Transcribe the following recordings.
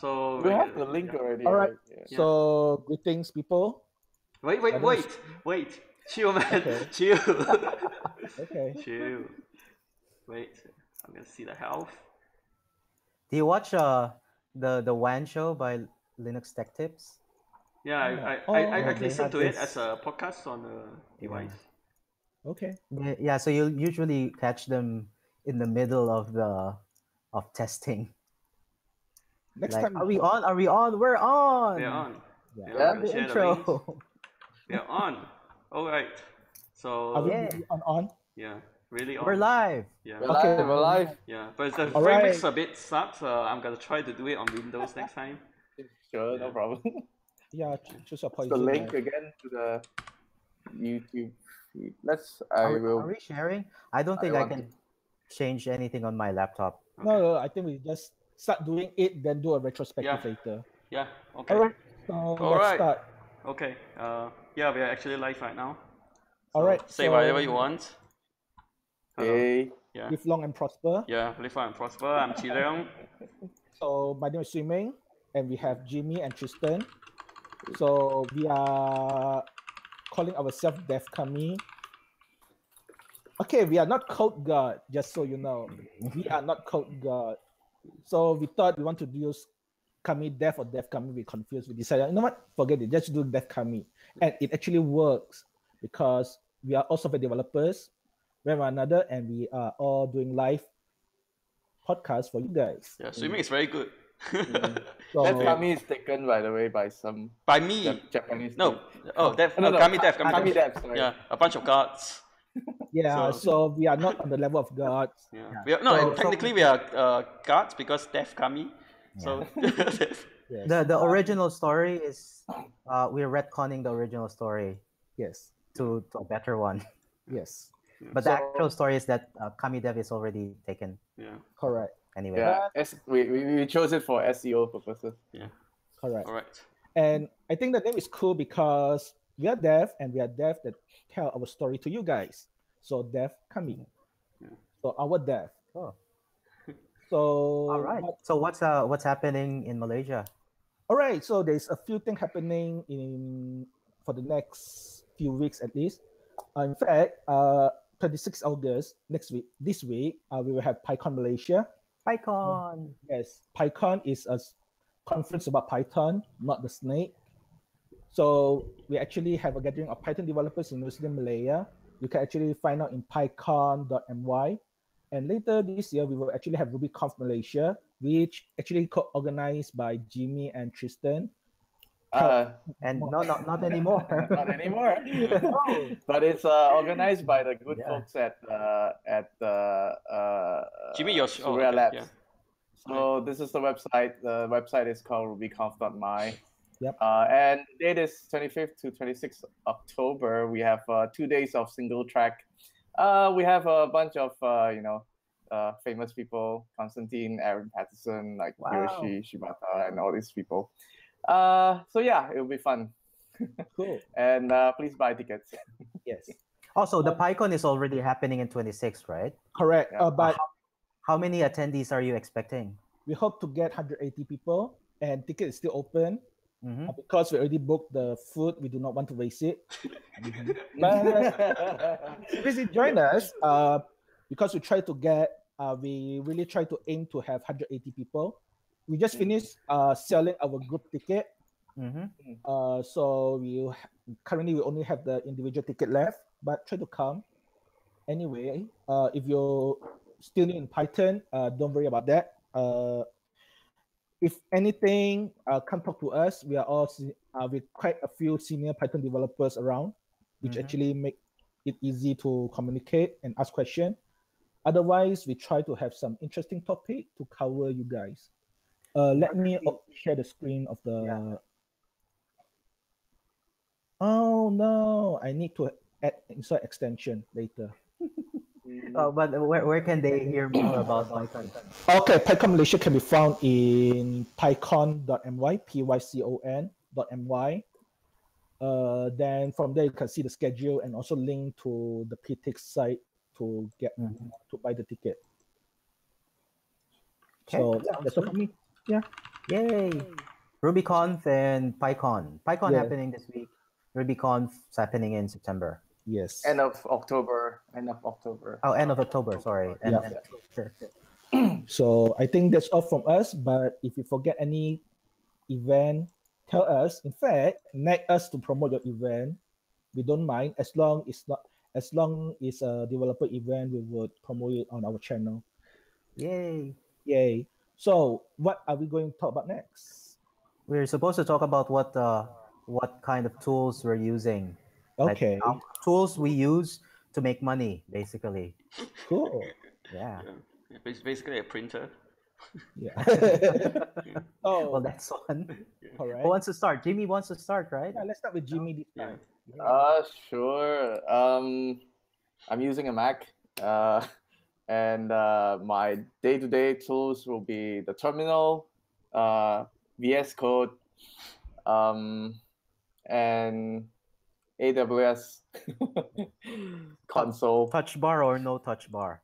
So We have the link already. All right. Yeah. So greetings, people. Wait. Chill, man. Okay. Chill. Okay. Chill. Wait. I'm gonna see the health. Do you watch the WAN show by Linux Tech Tips? Yeah, I they listen have to it this- as a podcast on the device. Okay. Yeah, so you usually catch them in the middle of testing. Next Like, time. are we on? Are we on? We're on. We're on. Yeah. Yeah, On the share intro. links. We're on. All right. So Are we Yeah. really on? yeah, really on. We're live. Yeah. We're live. Yeah, but the All framework's right. a bit sucks. I'm gonna try to do it on Windows next time. Sure, no Yeah. problem. Yeah, choose a The poison. link again to the YouTube feed. Are we sharing? I don't think I want can change anything on my laptop. No, I think we just start doing it, then do a retrospective Yeah. later. Yeah. Okay. All right. So let's right. start. Okay. Yeah, we are actually live right now. All right. Say whatever you want. Hello. Hey. Yeah. Live long and prosper. Yeah. Live long and prosper. I'm Chi Leong. So my name is Swee Ming, and we have Jimmy and Tristan. So we are calling ourselves DevKami. Okay, we are not Code God, just so you know. We are not Code God. So we thought we want to use Kami Dev or DevKami. We confused. We decided, you know what? Forget it. Just do DevKami. And it actually works because we are all software developers, one another, and we are all doing live podcasts for you guys. Yeah, swimming is very good. So, DevKami is taken, by the way, by some By me. Japanese. No. Oh, Kami Dev. Kami Dev. Sorry. Yeah, a bunch of gods. yeah, so we are not on the level of God. Yeah. Yeah. We are, no, So- technically we are gods because DevKami. So Yes. The original story is we're retconning the original story Yes. to a better one. Yes. But the So- actual story is that Kami Dev is already taken yeah. Correct. anyway. Yeah, we chose it for SEO purposes. Correct. All right. And I think the name is cool because we are dev and we are dev that tell our story to you guys. So DevKami. Yeah. So our dev. Oh. So All right. So what's happening in Malaysia? all right. So there's a few things happening for the next few weeks at least. In fact, 26 August this week, we will have PyCon Malaysia. PyCon. Yes, PyCon is a conference about Python, not the snake. So we actually have a gathering of Python developers in University of Malaya. You can actually find out in pycon.my. And later this year, we will actually have RubyConf Malaysia, which actually co-organized by Jimmy and Tristan. And no, not anymore. Not anymore. But it's organized by the good folks at Jimmy, your Surya Labs. yeah. So this is the website. The website is called rubyconf.my. Yep. And the date is 25th to 26th October. We have 2 days of single track. We have a bunch of famous people: Constantine, Aaron Patterson, like Wow. Hiroshi Shibata, and all these people. So yeah, it'll be fun. Cool. And please buy tickets. Yes. Also, the PyCon is already happening in 26, right? Correct. Yeah. But How many attendees are you expecting? we hope to get 180 people, and ticket is still open. Mhm. Because we already booked the food, we do not want to waste it. But please join us because we really try to aim to have 180 people. We just finished selling our group ticket. Mhm. So currently we only have the individual ticket left, but try to come. Anyway, if you're still new in Python, don't worry about that. If anything, come talk to us. We are all with quite a few senior Python developers around, which actually make it easy to communicate and ask questions. Otherwise, we try to have some interesting topic to cover you guys. Let me share the screen of the. Yeah. Oh no! I need to add insert extension later. But where can they hear more about PyCon? Okay, PyCon Malaysia can be found in pycon.my, pycon.my. Then from there you can see the schedule and also link to the PTX site to get to buy the ticket. Okay, So sounds that's all good. for me. Yeah. Yay! RubyConf and PyCon. PyCon Yeah. happening this week. RubyConf is happening in September. Yes. End of October. End of October. Oh, end of October. Sorry. End Yeah. of Sure. So I think that's all from us. But if you forget any event, tell us. In fact, nag us to promote your event. We don't mind as long it's a developer event. We would promote it on our channel. Yay! Yay! So what are we going to talk about next? We're supposed to talk about what kind of tools we're using. Okay. Like tools we use to make money, basically. Cool. Yeah. Yeah, it's basically a printer. Yeah. Well, Oh, that's fun. all Who right. wants to start? Jimmy wants to start, right? Yeah, let's start with Jimmy this time. Sure. I'm using a Mac. And my day-to-day tools will be the terminal, VS Code, and AWS console. Touch bar or no touch bar?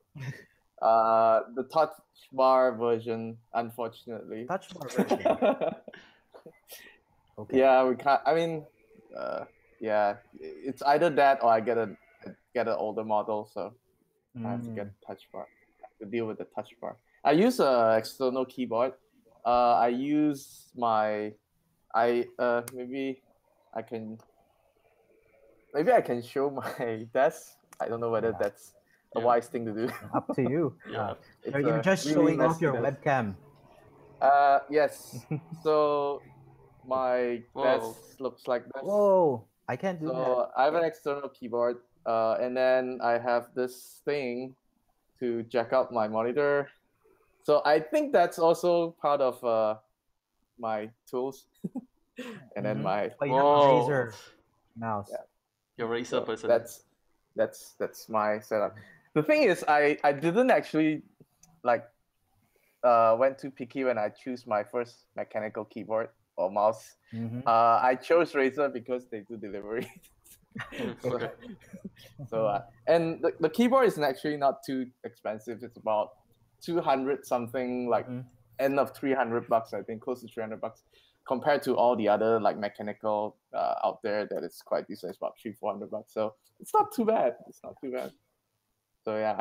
The touch bar version, unfortunately. Touch bar version. Okay. Yeah, we can't. I mean, yeah, it's either that or I get an older model, so I have to get a touch bar to deal with the touch bar. I use a external keyboard. I use my maybe I can show my desk. I don't know whether that's a wise thing to do. Up to you. Yeah. You're just showing off your webcam. Yes. So my Whoa. desk looks like this. Whoa! I can't do that. So I have an external keyboard, and then I have this thing to jack up my monitor. So I think that's also part of my tools. And then my Oh, you have a Whoa. Razer mouse. Yeah. You're a racer so person. that's my setup. The thing is, I didn't actually went too picky when I choose my first mechanical keyboard or mouse. I chose Razer because they do delivery. Okay. And the keyboard is actually not too expensive. It's about 200 something, like end of $300, I think, close to $300, compared to all the other like mechanical out there that is quite decent. It's about $300-400. So it's not too bad. It's not too bad. So yeah,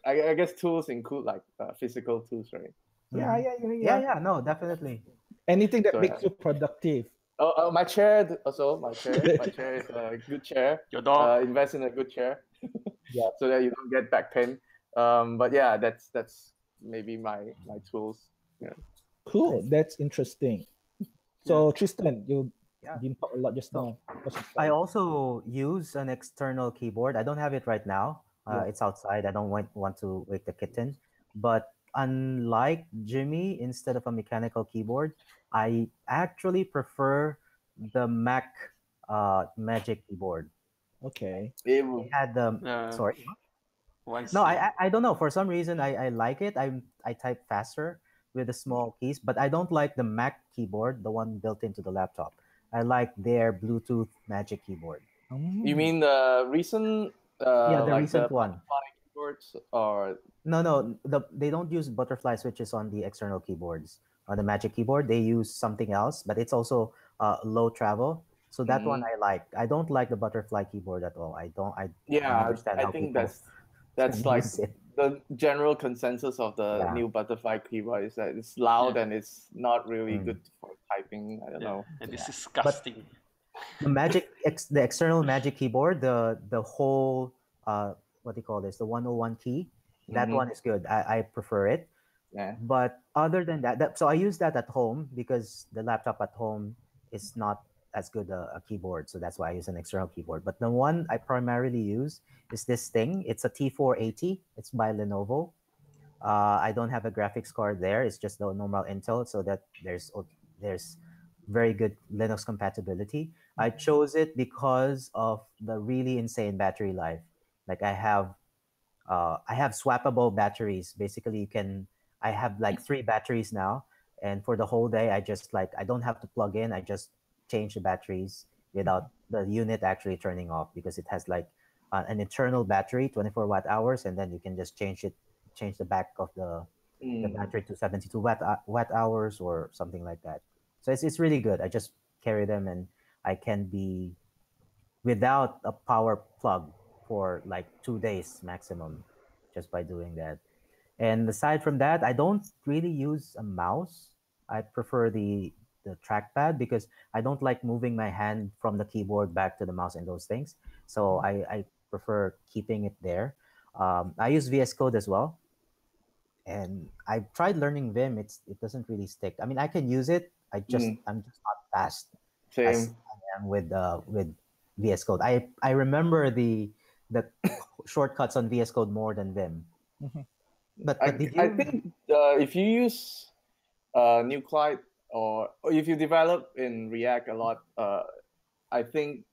I guess tools include like physical tools, right? Yeah. No, definitely. Anything that So, makes you productive. Oh, my chair also. My chair is a good chair. Your dog. Invest in a good chair. Yeah. So that you don't get back pain. But yeah, that's maybe my tools. Yeah. Cool. That's interesting. So Tristan, you didn't talk a lot just now. I also use an external keyboard. I don't have it right now. It's outside. I don't want to wake the kitten. But unlike Jimmy, instead of a mechanical keyboard, I actually prefer the Mac Magic keyboard. Okay. It had the sorry. No, I don't know. For some reason, I like it. I type faster with the small keys, but I don't like the Mac keyboard, the one built into the laptop. I like their Bluetooth Magic keyboard. You mean the recent? Yeah, the like recent the one. butterfly keyboards, or No, they don't use butterfly switches on the external keyboards. On the Magic keyboard, they use something else, but it's also low travel. So that one I like. I don't like the butterfly keyboard at all. I don't understand how I think people that's like use it. the general consensus of the new butterfly keyboard is that it's loud and it's not really good for typing. I don't know. And it's disgusting. The external Magic keyboard, the whole what do you call this? The 101 key. That one is good. I prefer it. Yeah. But other than that, so I use that at home because the laptop at home is not as good a keyboard. So that's why I use an external keyboard. But the one I primarily use is this thing. It's a T480. It's by Lenovo. I don't have a graphics card there. It's just the normal Intel, so that there's very good Linux compatibility. I chose it because of the really insane battery life. Like I have swappable batteries. Basically, I have like 3 batteries now, and for the whole day, I don't have to plug in. I just change the batteries without the unit actually turning off, because it has like an internal battery, 24 watt hours, and then you can just change the back of the the battery to 72 watt hours or something like that. So it's really good. I just carry them and I can be without a power plug for like 2 days maximum just by doing that. And aside from that, I don't really use a mouse. I prefer the trackpad because I don't like moving my hand from the keyboard back to the mouse and those things. So I prefer keeping it there. I use VS Code as well, and I've tried learning Vim. It doesn't really stick. I mean, I can use it. I'm just not fast as Same. I am with VS Code. I remember the shortcuts on VS Code more than Vim. Mhm. But did I you? think if you use Nuclide or if you develop in React a lot, I think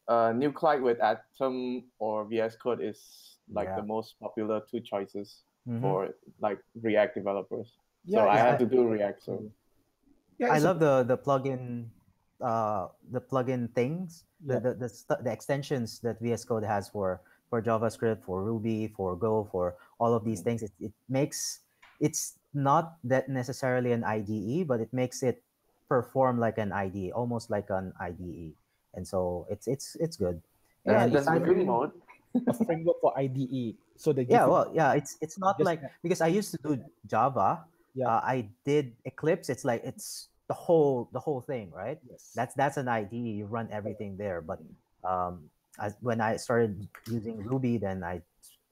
Nuclide with Atom or VS Code is like the Yeah. most popular two choices Mhm. for like React developers. Yeah, So I it's have a- to do React. So yeah, I it's a- love the plugin things, Yeah. the extensions that VS Code has for JavaScript, for Ruby, for Go, for all of these things. It makes it's not that necessarily an IDE, but it makes it perform like an IDE, almost like an IDE, and so it's good. Yeah, And it's that's the aside good from mode. a framework for IDE. So they give yeah, you well, yeah, it's not just like because I used to do Java. Yeah. I did Eclipse. It's like it's the whole thing, right? Yes. That's an IDE. You run everything there. But when I started using Ruby, then I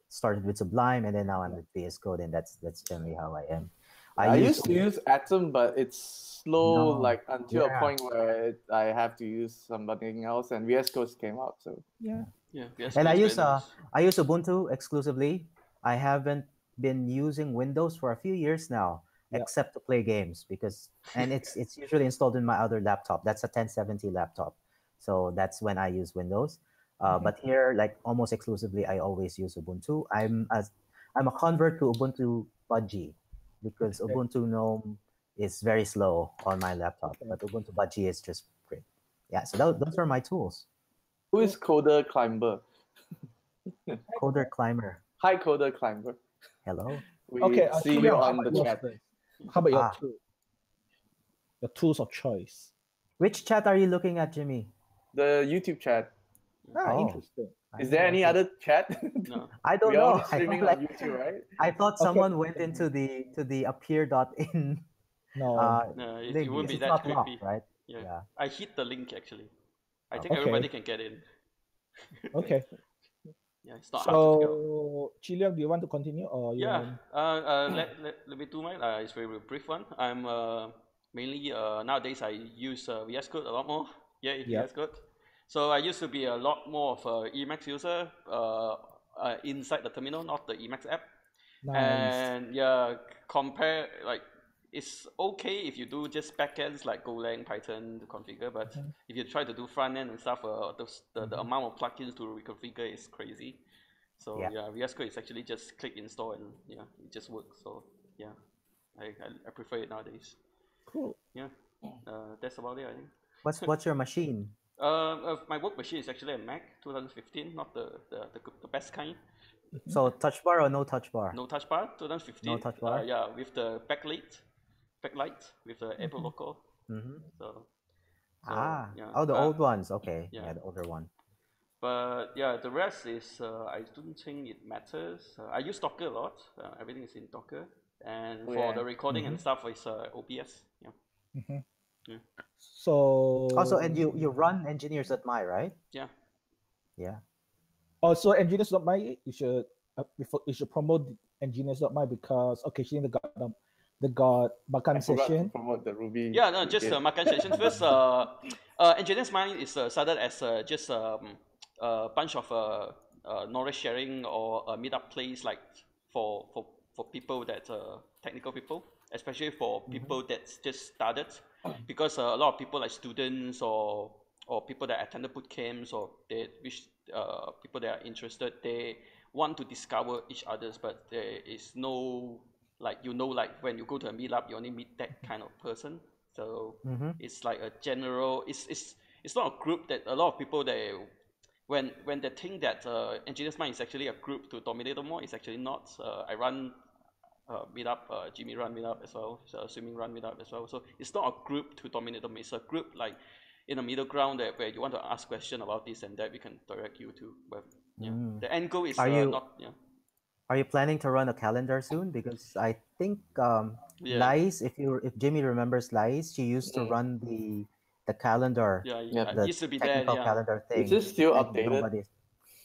started with Sublime, and then now I'm with VS Code, and that's generally how I am. I used to use Atom, but it's slow, No, like until a yeah. point where I have to use something else, and VS Code came out. So Yeah. Yeah, VS And Code is very nice. I use Ubuntu exclusively. I haven't been using Windows for a few years now, Yep. except to play games because it's usually installed in my other laptop. That's a 1070 laptop, so that's when I use Windows. But here, like almost exclusively, I always use Ubuntu. I'm a convert to Ubuntu Budgie because Okay. Ubuntu GNOME is very slow on my laptop, Okay. but Ubuntu Budgie is just great. Yeah, so those are my tools. who is Coder Climber? Coder Climber. Hi, Coder Climber. Hello. We Okay. see Julian, you how on about the yours chat. first? How about your Ah. tool? Your tools of choice. Which chat are you looking at, Jimmy? The YouTube chat. Ah, Oh. interesting. Is there any other chat? No. I don't We're know. only streaming on YouTube, right? I thought Okay. someone went into the appear.in No. No, it link won't because be it's that not creepy. locked, right? Yeah. Yeah. I hit the link actually. I think Okay. everybody can get in. Okay. Yeah, it's not hard to figure out. So, Chilian, do you want to continue or you Yeah, want? let me do mine. It's a very brief one. I'm mainly nowadays I use VS Code a lot more. Yeah, Yeah. VS Code. So I used to be a lot more of a Emacs user inside the terminal, not the Emacs app. Nice. And yeah, compare like it's okay if you do just backends like Golang, Python to configure, but if you try to do front end and stuff, the amount of plugins to reconfigure is crazy. So Yeah. yeah, VS Code is actually just click install and yeah, it just works. So yeah, I prefer it nowadays. Cool. Yeah, that's about it I think. What's your machine? My work machine is actually a Mac 2015, not the best kind. So touch bar or no touch bar? No touch bar, 2015. No touch bar? Yeah, with the backlight with the Apple logo. Mm-hmm. So yeah. Oh, the old ones. Okay. yeah. Yeah, the older one. But yeah, the rest is I don't think it matters. I use Docker a lot. Everything is in Docker, and for the recording and stuff, it's OBS. Yeah. So. Also, and you run engineers.my, right? Yeah. Yeah. Also, engineers.my, you should promote engineers.my because occasionally they got Makan I forgot to session. promote the Ruby. Yeah, no, just Makan sessions first. Engineers Mind is started as just a bunch of knowledge sharing or a meetup place like for people that technical people, especially for people that just started, because a lot of people like students or people that attended boot camps or they wish people that are interested, they want to discover each others, but there is no like like when you go to a meetup you only meet that kind of person. So it's like a general, it's not a group that a lot of people they when they think that Engineers Mind is actually a group to dominate them more, it's actually not. I run meetup, Jimmy Run meetup as well, swimming run meetup as well. So it's not a group to dominate them. It's a group like in the middle ground where you want to ask question about this and that, we can direct you to. But yeah, the end goal is not. Yeah. Are you planning to run a calendar soon? Because I think Lais, if Jimmy remembers Lais, she used to run the calendar. Yeah, the used to be technical there. Yeah. calendar thing. Is this still and updated?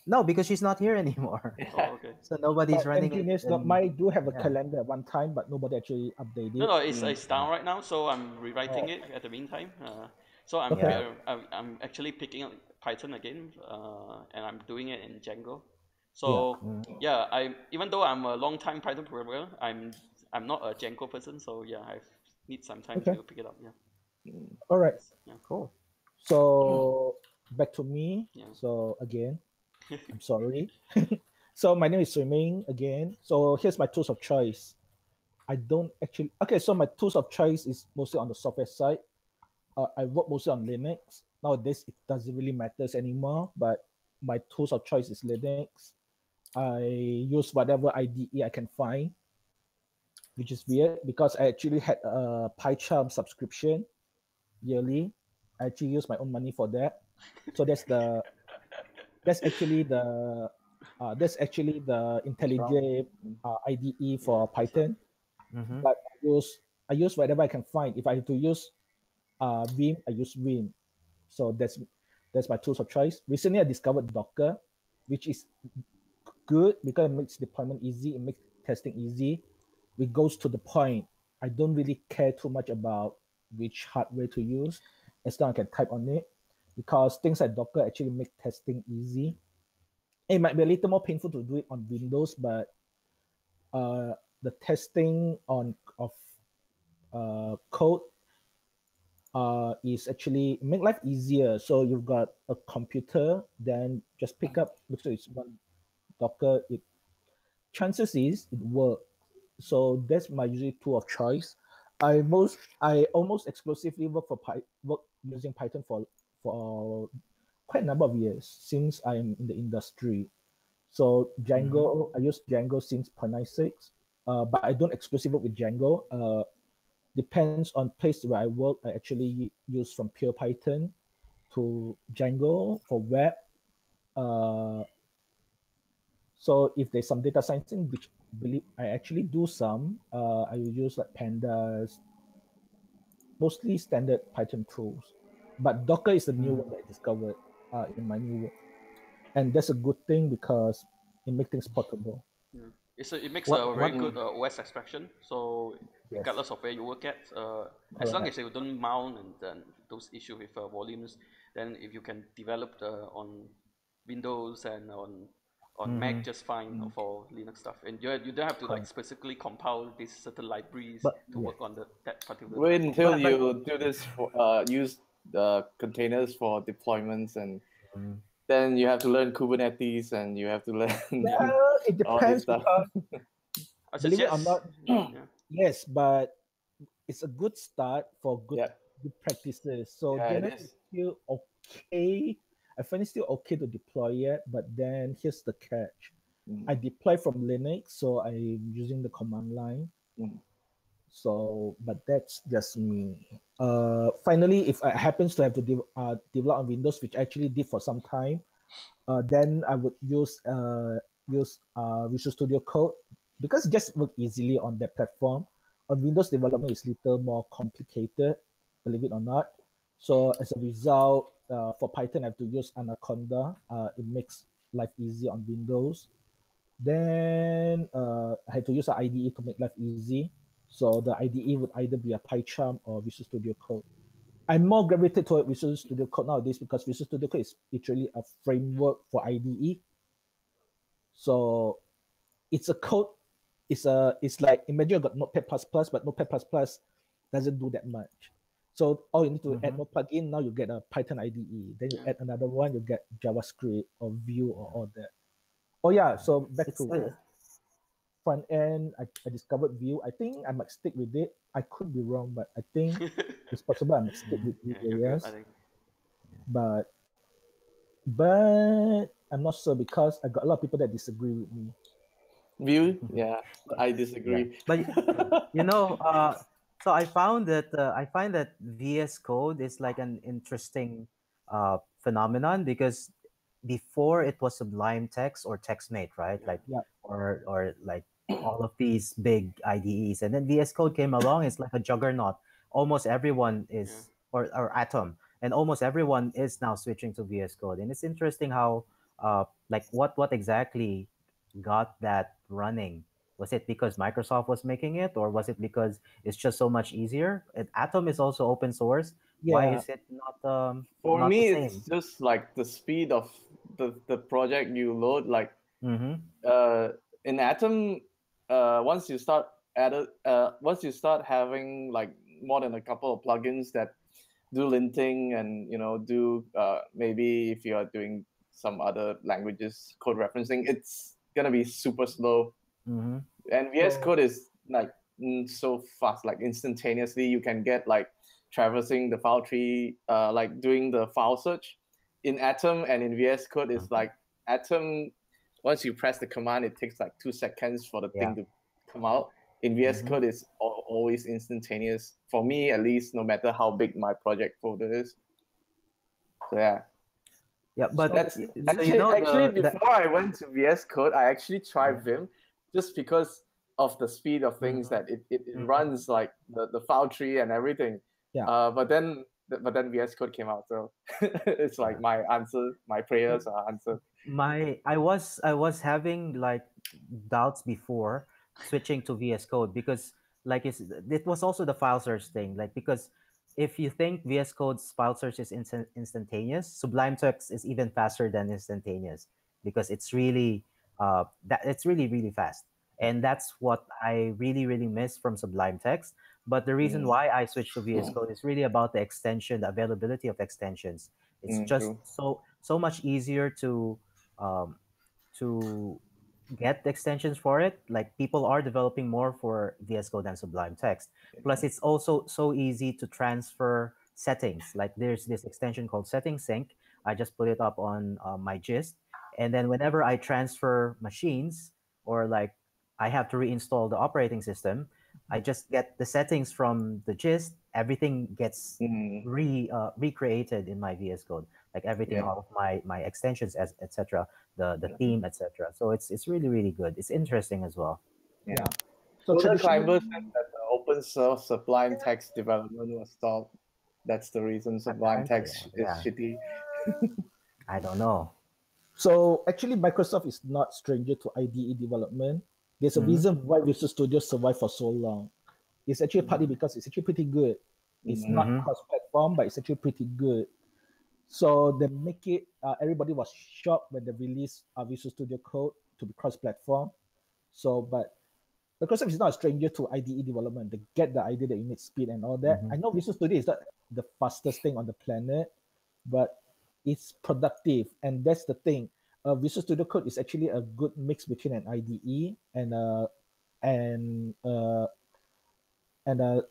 No, because she's not here anymore. Oh, okay. So nobody's But running engineers it. might do have a calendar at one time, but nobody actually updated it. No, it's down right now, so I'm rewriting it at the meantime. So I'm actually picking up Python again, and I'm doing it in Django. So even though I'm a long time Python programmer, I'm not a Django person. So yeah, I need some time to pick it up. Yeah. All right. Yeah. Cool. So back to me. Yeah. So again, I'm sorry. So my name is Swimming again. So here's my tools of choice. I don't actually. Okay, so my tools of choice is mostly on the software side. I work mostly on Linux. Nowadays, it doesn't really matter anymore, but my tools of choice is Linux. I use whatever IDE I can find, which is weird because I actually had a PyCharm subscription yearly. I actually use my own money for that. So that's actually the IntelliJ IDE for Python. But I use whatever I can find. If I have to use Vim, I use Vim. So that's my tools of choice. Recently, I discovered Docker, which is good because it makes deployment easy. It makes testing easy. It goes to the point. I don't really care too much about which hardware to use, as long as I can type on it, because things like Docker actually make testing easy. It might be a little more painful to do it on Windows, but the testing of code is actually make life easier. So you've got a computer, then just pick up, looks like it's one Docker. Chances is it works. So that's my usual tool of choice. I almost exclusively work using Python for quite a number of years since I'm in the industry. So Django, I use Django since 0.96, but I don't exclusively work with Django. Depends on place where I work. I actually use from pure Python to Django for web. So if there's some data science thing, which I actually do some, I will use like pandas, mostly standard Python tools. But Docker is the new one that I discovered in my new work. And that's a good thing because it makes things portable. It makes a very good OS abstraction. So regardless of where you work at, as long as you don't mount and then those issues with volumes, then if you can develop on Windows and on Mac just fine for Linux stuff, and you don't have to like specifically compile these certain libraries to work on that particular. Wait until you do this use the containers for deployments, and then you have to learn Kubernetes and you have to learn. Well, it depends because believe it or not, yes, but it's a good start for good practices. So generally it's still okay. I find it still okay to deploy it, but then here's the catch. I deploy from Linux, so I'm using the command line. So, but that's just me. Finally, if I happens to have to develop on Windows, which I actually did for some time, then I would use Visual Studio Code because it just works easily on that platform. On Windows, development is a little more complicated, believe it or not. So as a result, for Python, I have to use Anaconda. It makes life easy on Windows. Then I had to use an IDE to make life easy. So the IDE would either be a PyCharm or Visual Studio Code. I'm more gravitated toward Visual Studio Code nowadays because Visual Studio Code is literally a framework for IDE. So it's a code. It's like imagine you got Notepad++, but Notepad++ doesn't do that much. So all you need to add more plugin. Now you get a Python IDE. Then you add another one. You get JavaScript or Vue or all that. Oh yeah. So back to front end. I discovered Vue. I think I might stick with it. I could be wrong, but I think it's possible I might stick with Vue. Yes. But I'm not sure because I got a lot of people that disagree with me. Vue, yeah, I Yeah, disagree. but you know, so I find that VS Code is like an interesting phenomenon because before it was Sublime Text or TextMate, right? Like Yeah. or like all of these big IDEs, and then VS Code came along. It's like a juggernaut. Almost everyone Yeah. is or Atom, and almost everyone is now switching to VS Code. And it's interesting how like what exactly got that running. Was it because Microsoft was making it, or was it because it's just so much easier? Atom is also open source. Why Yeah. is it For not the me, it's same? just like the speed of the project you load. Like Mm-hmm. in Atom, once you start having like more than a couple of plugins that do linting and do maybe if you are doing some other languages code referencing, it's gonna be super slow. Mm-hmm. And VS So Code is like so fast, like instantaneously you can get like traversing the file tree, like doing the file search in Atom. And in VS Code is like Atom, once you press the command, it takes like 2 seconds for the Yeah. thing to come out. In VS Mm-hmm. Code is always instantaneous for me, at least, no matter how big my project folder is. So yeah, Yeah, but so that's so you know actually the before I went to VS Code, I actually tried Vim just because of the speed of things that it Mhm. runs like the file tree and everything. Yeah. But then VS Code came out, so it's like my answer, my prayers are answered. I was having like doubts before switching to VS Code because it was also the file search thing, like because if you think VS Code's file search is instantaneous, Sublime Text is even faster than instantaneous because it's really that it's really fast, and that's what I really miss from Sublime Text. But the reason Mm, why I switched to VS Code is really about the extension, the availability of extensions. It's just true. so much easier um, to get the extensions for it. Like people are developing more for VS Code than Sublime Text. Plus, it's also so easy to transfer settings. Like there's this extension called Setting Sync. I just put it up on my gist, and then whenever I transfer machines or like I have to reinstall the operating system, I just get the settings from the gist. Everything gets Mm, recreated in my VS Code, like everything, yeah. all of my extensions, as etc., the theme, etc. So it's really good. It's interesting as well. Yeah. yeah. So Solar traditionally, Climber said that the open source Sublime Text development was stopped. That's the reason Sublime Apparently, Text is yeah. shitty. I don't know. so actually Microsoft is not stranger to IDE development. There's a Mm-hmm. reason why Visual Studio survived for so long. It's actually partly because it's actually pretty good. It's not Mm-hmm. cross-platform, but it's actually pretty good. So they make it. Everybody was shocked when they released Visual Studio Code to be cross-platform. So, but Microsoft is not a stranger to IDE development. They get the idea that you need speed and all that. Mm-hmm. I know Visual Studio is not the fastest thing on the planet, but it's productive, and that's the thing. Visual Studio Code is actually a good mix between an IDE and uh, and a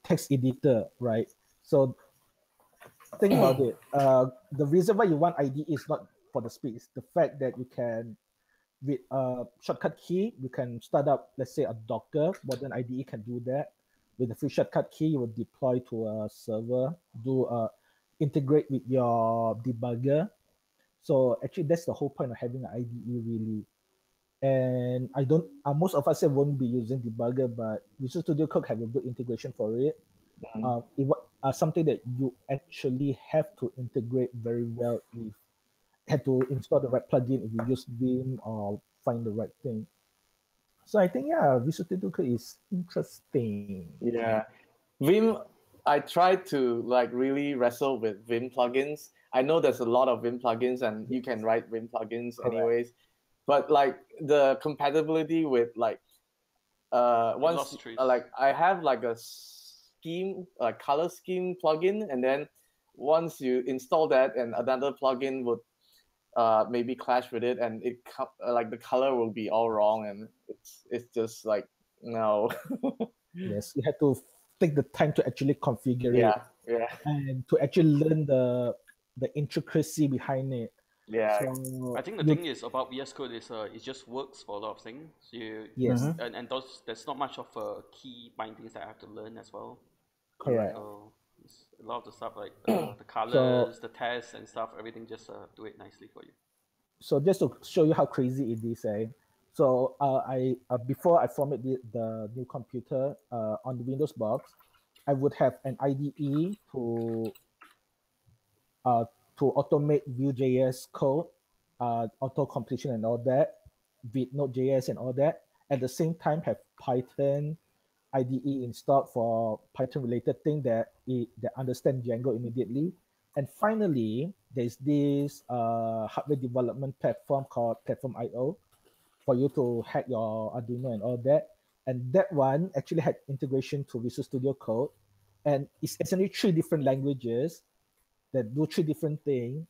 text editor, right? So think about it. The reason why you want IDE is not for the speed. It's the fact that you can, with a shortcut key, you can start up, let's say, a Docker. Modern IDE can do that. With a free shortcut key, you will deploy to a server, integrate with your debugger. So actually, that's the whole point of having an IDE, really. And I don't, most of us won't be using debugger, but Visual Studio Code have a good integration for it. Something that you actually have to integrate very well if have to install the right plugin if you use Vim or find the right thing. So I think yeah, Visual Studio Code is interesting. Yeah. Vim, I tried to like really wrestle with Vim plugins. I know there's a lot of Vim plugins and you can write Vim plugins Correct. anyways, but like the compatibility with like once Lost trees. like I have like a scheme, like color scheme plugin, and then once you install that and another plugin would maybe clash with it, and like the color will be all wrong, and it's just like no. Yes, you have to take the time to actually configure it Yeah, yeah. and to actually learn the intricacy behind it. Yeah. So I think the you, thing is about VS Code is it just works for a lot of things. yes, Mhm. And there's not much of key bindings that I have to learn as well. correct. So it's a lot of the stuff like the So colors, the tests and stuff, everything just do it nicely for you. so just to show you how crazy it is, eh? So I before I format the new computer on the Windows box, I would have an IDE uh, to automate Vue.js code, auto completion and all that, with Node.js and all that. At the same time, have Python IDE installed for Python related thing that understand Django immediately. And finally, there's this hardware development platform called Platform IO for you to hack your Arduino and all that. And that one actually had integration to Visual Studio Code. And it's essentially three different languages that do three different things,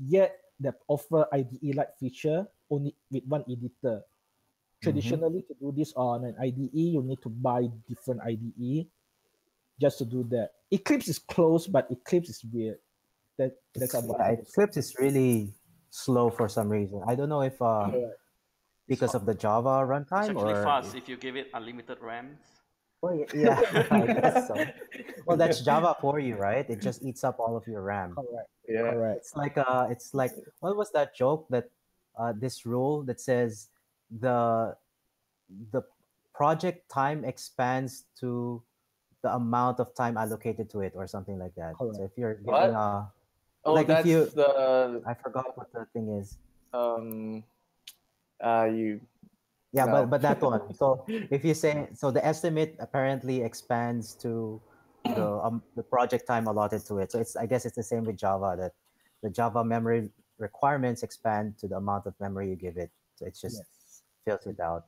yet that offer IDE-like feature only with one editor. Mhm. Traditionally, to do this on an IDE, you need to buy different IDE just to do that. Eclipse is close, but Eclipse is weird. That's about Yeah, it. Eclipse is really slow for some reason. I don't know if Correct. because of the Java It's runtime actually or fast if you give it unlimited RAMs. yeah, I guess so. Well, that's Java for you, right? It just eats up all of your RAM. Correct. Yeah. Correct. It's like what was that joke that this rule that says the the project time expands to the amount of time allocated to it or something like that. So Correct. if you're giving What? Oh, like if you that's the I forgot what the thing is. um you Yeah, no. but that one. So if you say so, the estimate apparently expands to the project time allotted to it. So it's I guess it's the same with Java that the Java memory requirements expand to the amount of memory you give it. So it's just Yes. fills it out.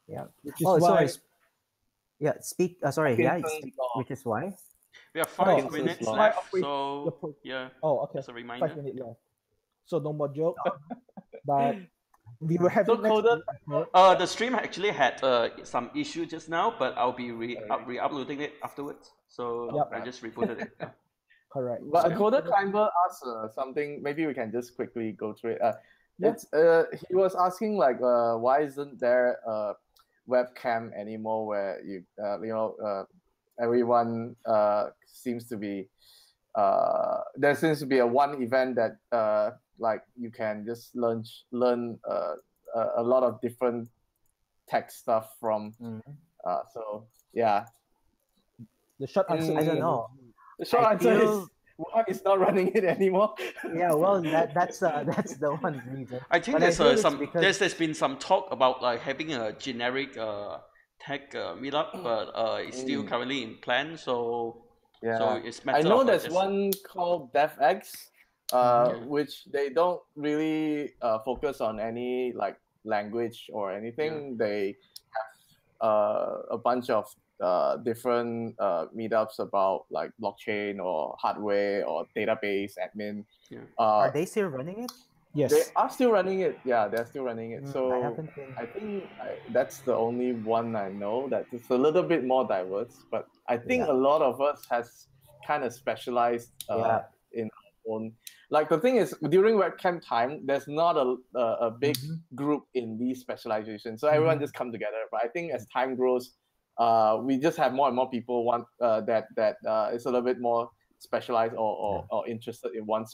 Yeah. Which is Oh, sorry. why. Yeah. Speak. Sorry. Yeah. Parkinson's Speak. law. Which is why. We have Oh, 5 minutes which is minutes law. why left, operate your so yeah, Oh, okay. just a reminder. 5 minutes left. So no more joke. But we will have So it next coded. week, I hope. The stream actually had some issue just now, but I'll be Alright. re-uploading it afterwards. So Yep. I just rebooted it. Yeah. Correct. But So Coder Climber asked something. Maybe we can just quickly go through it. Yeah. It's he was asking like why isn't there a webcam anymore where everyone seems to be there seems to be a one event that like you can just learn a lot of different tech stuff from. Mhm. So yeah, the short answer I is don't Mm. know. the short I answer is feel why is not running it anymore. yeah. Well, that's that's the one reason. I think But I there's feel it's some because there's been some talk about like having a generic tech meetup, but it's still Mm. currently in plan. So Yeah, it's I matter know of there's just one called DevX, Yeah. which they don't really focus on any like language or anything. They have a bunch of different meetups about like blockchain or hardware or database admin. Yeah. are Uh, they still running it? they yes. are still running it. Yeah, they're still running it. I So haven't been. I think that's the only one I know that is a little bit more diverse. But I think Yeah. a lot of us has kind of specialized Yeah. in our own. Like the thing is, during webcam time, there's not a big Mhm. group in these specializations, so everyone Mhm. just come together. But I think as time grows, we just have more and more people want that is a little bit more specialized or interested in one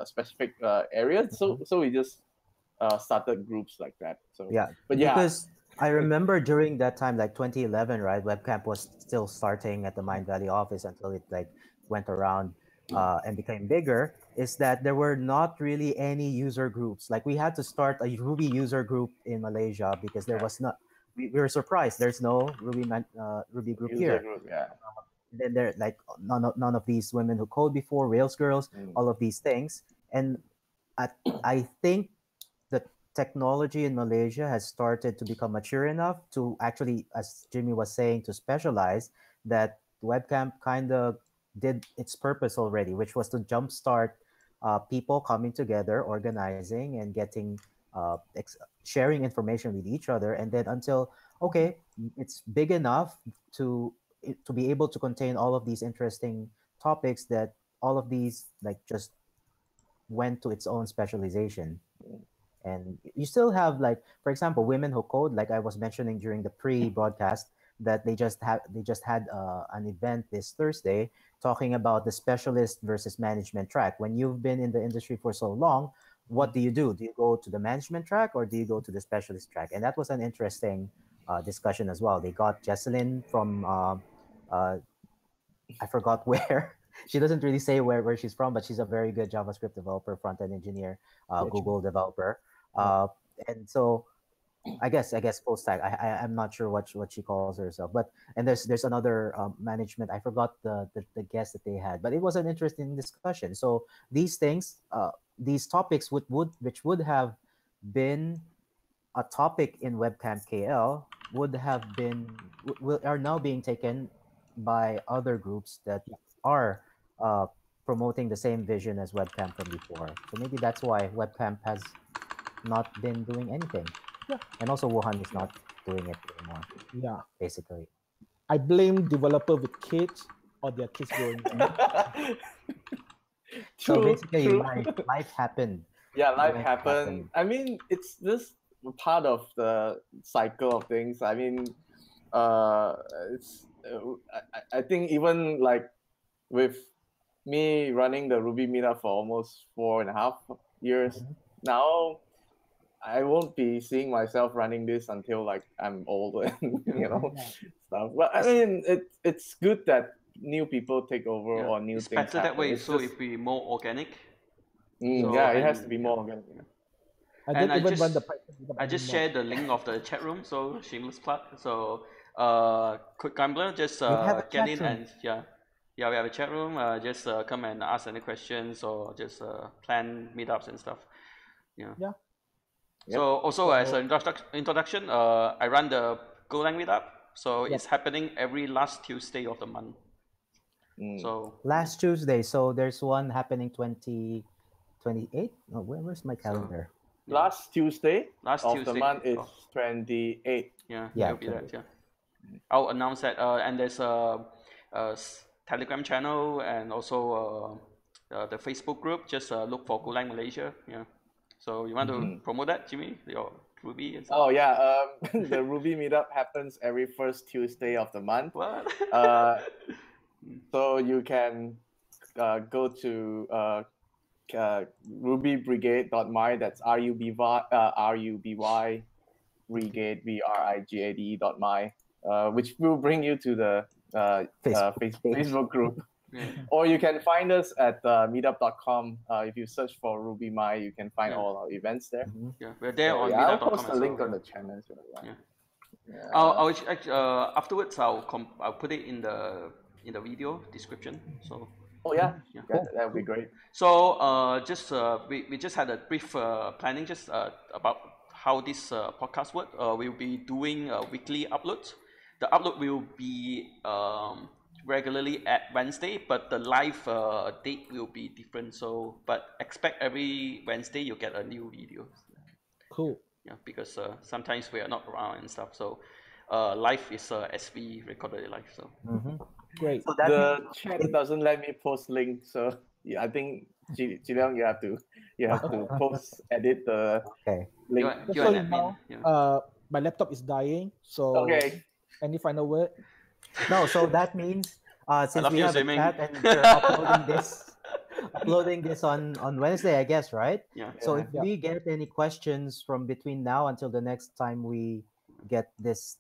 specific area. So we just started groups like that. So Yeah. but yeah, Because I remember during that time, like 2011, right? Webcamp was still starting at the Mind Valley office until it like went around and became bigger. Is that there were not really any user groups. Like we had to start a Ruby user group in Malaysia because there was not. We were surprised. There's no Ruby group user here. group. Yeah. Then there like none of these women who code before, Rails girls, Mm. all of these things. And I think the technology in Malaysia has started to become mature enough to actually, as Jimmy was saying, to specialize, that webcam kind of did its purpose already, which was to jumpstart people coming together, organizing, and getting sharing information with each other, and then until okay, it's big enough to be able to contain all of these interesting topics that all of these like just went to its own specialization. And you still have, like, for example, women who code, like I was mentioning during the pre-broadcast, that they just had an event this Thursday talking about the specialist versus management track. When you've been in the industry for so long, what do you do? Do you go to the management track or do you go to the specialist track? And that was an interesting discussion as well. They got Jesselyn from I forgot where. She doesn't really say where she's from, but she's a very good JavaScript developer, front-end engineer, Google developer. And so I guess full stack. I'm not sure what she calls herself, but and there's another management. I forgot the guest that they had, but it was an interesting discussion. So these things, these topics which would have been a topic in Webcam KL would have been are now being taken by other groups that are promoting the same vision as Webcam from before. So maybe that's why Webcam has not been doing anything. Yeah. And also Wuhan is not doing it anymore, Yeah. basically. I blame developer with kids or their kids growing up. So True, basically, true. life happened. Yeah, life Life happened. happened. I mean, it's just part of the cycle of things. I mean, it's I think even like with me running the Ruby meetup for almost 4.5 years Mhm. now, I won't be seeing myself running this until like I'm old and Yeah. stuff. But I mean, it's good that new people take over Yeah. or new It's things better that happen. way, It's so just, it be more organic. yeah, So, it has to and be more organic. I And don't even run the Python meetup I just anymore. shared the link of the chat room, so shameless plug. So quick gambler, just We have a get chat in room. and we have a chat room. Just come and ask any questions or just plan meetups and stuff. Yeah. Yeah. Yep. So also as an introduction, I run the Golang meetup. So Yep. it's happening every last Tuesday of the month. So Last Tuesday, so there's one happening 28. Oh, where's my calendar? Last Tuesday last of Tuesday the month is of- 28. yeah, Yeah, it'll be that. 28. Yeah, I'll announce that. And there's a Telegram channel and also the Facebook group. Just look for Golang Malaysia. Yeah. So you want to promote that, Jimmy? Your Ruby and stuff? Oh yeah, the Ruby meetup happens every first Tuesday of the month. What? So you can go to rubybrigade.my. That's RUBY brigade BRIGADE.my, which will bring you to the Facebook group. Yeah. Or you can find us at meetup.com. If you search for Ruby My, you can find Yeah. all our events there. Yeah, we're there on I'll meetup.com post a as link well. on the channel as well. Yeah. Yeah. Afterwards I'll put it in the video description. So Oh yeah, yeah. that would be great. So we just had a brief planning just about how this podcast works. We'll be doing weekly uploads. The upload will be regularly at Wednesday, but the live date will be different. So, but expect every Wednesday you get a new video. Cool. Yeah, because sometimes we are not around and stuff. So, live is as we recorded it live. So. Great. So that The chat doesn't let me post links, so yeah, I think Jileong, you have to post edit the okay. link. Just You're so an you admin. know, Yeah. my laptop is dying. So Okay. any final word? No, so that means since love we you, have a Swimming. chat and we're uploading this on Wednesday, I guess, right? Yeah. So if Yeah. we get any questions from between now until the next time we get this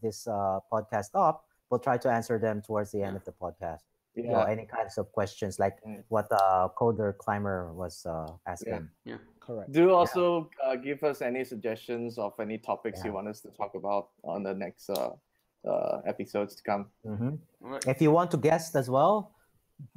podcast up, we'll try to answer them towards the end of the podcast. Yeah. Or any kinds of questions like what Coder Climber was asking. Yeah. Correct. Do also give us any suggestions of any topics you Yeah. want us to talk about on the next episodes to come. Right. If you want to guest as well,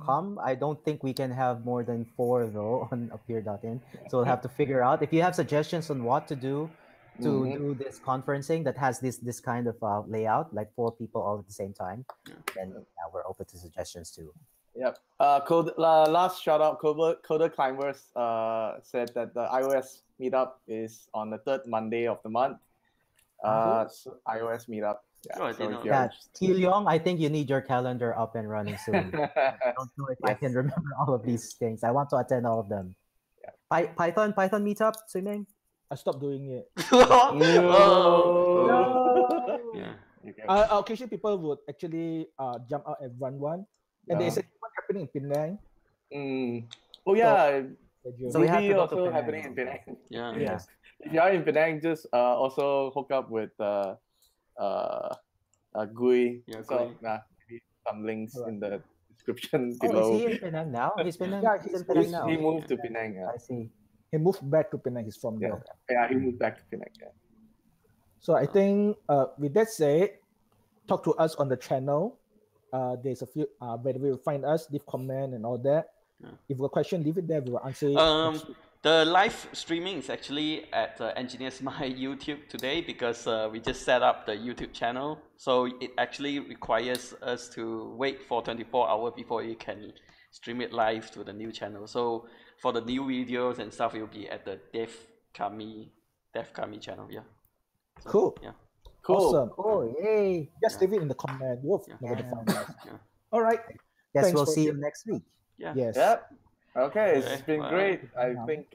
come. I don't think we can have more than 4 though on appear.in. So we'll have to figure out if you have suggestions on what to do do this conferencing that has this kind of layout, like 4 people all at the same time. Then we're open to suggestions too. Yep. Last shout out, Coder Climbers said that the iOS meetup is on the 3rd Monday of the month. So iOS meetup. Yeah. Oh, I So didn't if know you're Yeah, Young, I think you need your calendar up and running soon. I don't know if I Yes. can remember all of these things. I want to attend all of them. Python meetup swimming. I stopped doing it. Oh. Yeah. Occasionally people would actually jump out and run one, and there's a one happening in Penang. Oh yeah, So we have to Ruby go to also Penang. happening in Penang. Yeah. Yes. If you are in Penang, just also hook up with Gui. Yeah, So Gui. maybe some links Alright. in the description Oh, is below. he in Penang now? He's Penang. Yeah, he's in he's- Penang now. He moved to Penang. Yeah. I see. He moved back to Penang. He's from Yeah. there. Yeah, he moved back to Penang. Yeah. So I think with that said, talk to us on the channel. There's a few where you will find us, leave comment and all that. Yeah. If you have a question, leave it there. We will answer it. next week. The live streaming is actually at Engineers My YouTube today because we just set up the YouTube channel. So it actually requires us to wait for 24 hours before you can stream it live to the new channel. So for the new videos and stuff, it will be at the DevKami channel. Yeah. So, Cool. Yeah. Cool. Awesome. Oh, yay! Just leave it in the comment. You'll know where to find us. Yeah. All right. Guess Thanks we'll for see you it. next week. Yeah. Yes. Yep. Okay, it's Okay, been bye. great. I think